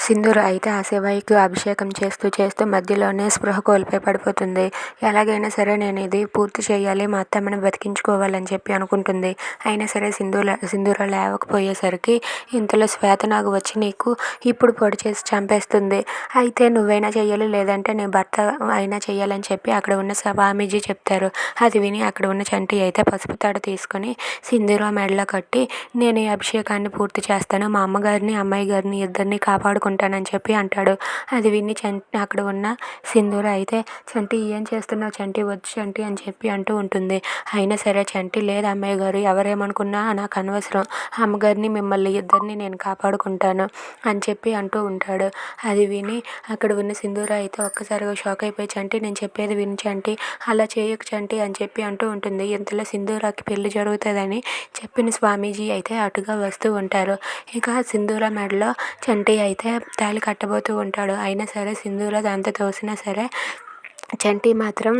సింధూర అయితే ఆ శివయ్యకి అభిషేకం చేస్తూ మధ్యలోనే స్పృహ కోల్పోయి పడిపోతుంది. ఎలాగైనా సరే నేను ఇది పూర్తి చేయాలి, మా అత్తమ్మని బతికించుకోవాలని చెప్పి అనుకుంటుంది. అయినా సరే సింధూర లేవకపోయేసరికి ఇంతలో శ్వేతనాగు వచ్చి నీకు ఇప్పుడు పొడి చేసి చంపేస్తుంది, అయితే నువ్వైనా చెయ్యాలి లేదంటే నీ భర్త అయినా చెయ్యాలని చెప్పి అక్కడ ఉన్న స్వామీజీ చెప్తారు. అది విని అక్కడ ఉన్న చంటి అయితే పసుపు తాడు తీసుకొని సింధూర మెడలో కట్టి నేను ఈ అభిషేకాన్ని పూర్తి చేస్తాను, మా అమ్మగారిని అమ్మాయి గారిని ఇద్దరిని కాపాడుకుంటానని చెప్పి అంటాడు. అది విని అక్కడ ఉన్న సింధూర అయితే చంటి ఏం చేస్తున్నావు చంటి, వద్దు చంటి అని చెప్పి అంటూ ఉంటుంది. అయినా సరే చంటి లేదు అమ్మాయి గారు, ఎవరేమనుకున్నా నాకు అనవసరం, అమ్మగారిని మిమ్మల్ని ఇద్దరిని నేను కాపాడుకుంటాను అని చెప్పి అంటూ ఉంటాడు. అది విని అక్కడ ఉన్న సింధూర అయితే ఒక్కసారిగా షాక్ అయిపోయి చంటి నేను చెప్పేది విని చంటి, అలా చేయకు చంటి అని చెప్పి అంటూ ఉంటుంది. ఇంతలో సింధూరాకి పెళ్లి జరుగుతుందని చెప్పిన స్వామీజీ అయితే అటుగా వస్తూ ఉంటారు. ఇక సింధూర మెడలో చంటి అయితే తాళి కట్టబోతూ ఉంటాడు. అయినా సరే సింధూర దాంతో తోసినా సరే చంటి మాత్రం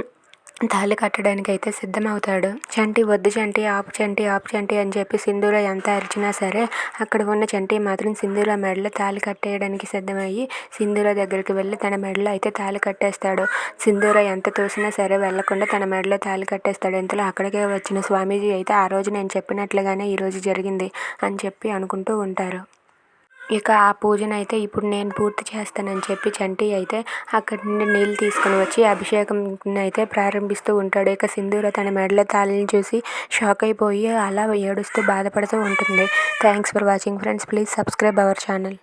తాళి కట్టడానికి అయితే సిద్ధమవుతాడు. చంటి వద్దు చంటి, ఆపు చంటి, ఆపు చంటి అని చెప్పి సింధూర ఎంత అరిచినా సరే అక్కడ ఉన్న చంటి మాత్రం సింధూర మెడలో తాళి కట్టేయడానికి సిద్ధమయ్యి సింధూర దగ్గరికి వెళ్ళి తన మెడలో అయితే తాళి కట్టేస్తాడు. సింధూర ఎంత తోసినా సరే వెళ్లకుండా తన మెడలో తాళి కట్టేస్తాడు. ఇంతలో అక్కడికే వచ్చిన స్వామీజీ అయితే ఆ రోజు నేను చెప్పినట్లుగానే ఈరోజు జరిగింది అని చెప్పి అనుకుంటూ ఉంటారు. ఇక ఆ పూజనైతే ఇప్పుడు నేను పూర్తి చేస్తానని చెప్పి చంటి అయితే అక్కడి నుండి నీళ్ళు తీసుకుని వచ్చి అభిషేకం అయితే ప్రారంభిస్తూ ఉంటాడు. ఇక సింధూర తన మెడలో తాళిని చూసి షాక్ అయిపోయి అలా ఏడుస్తూ బాధపడుతూ ఉంటుంది. Thanks for watching friends, please subscribe our channel.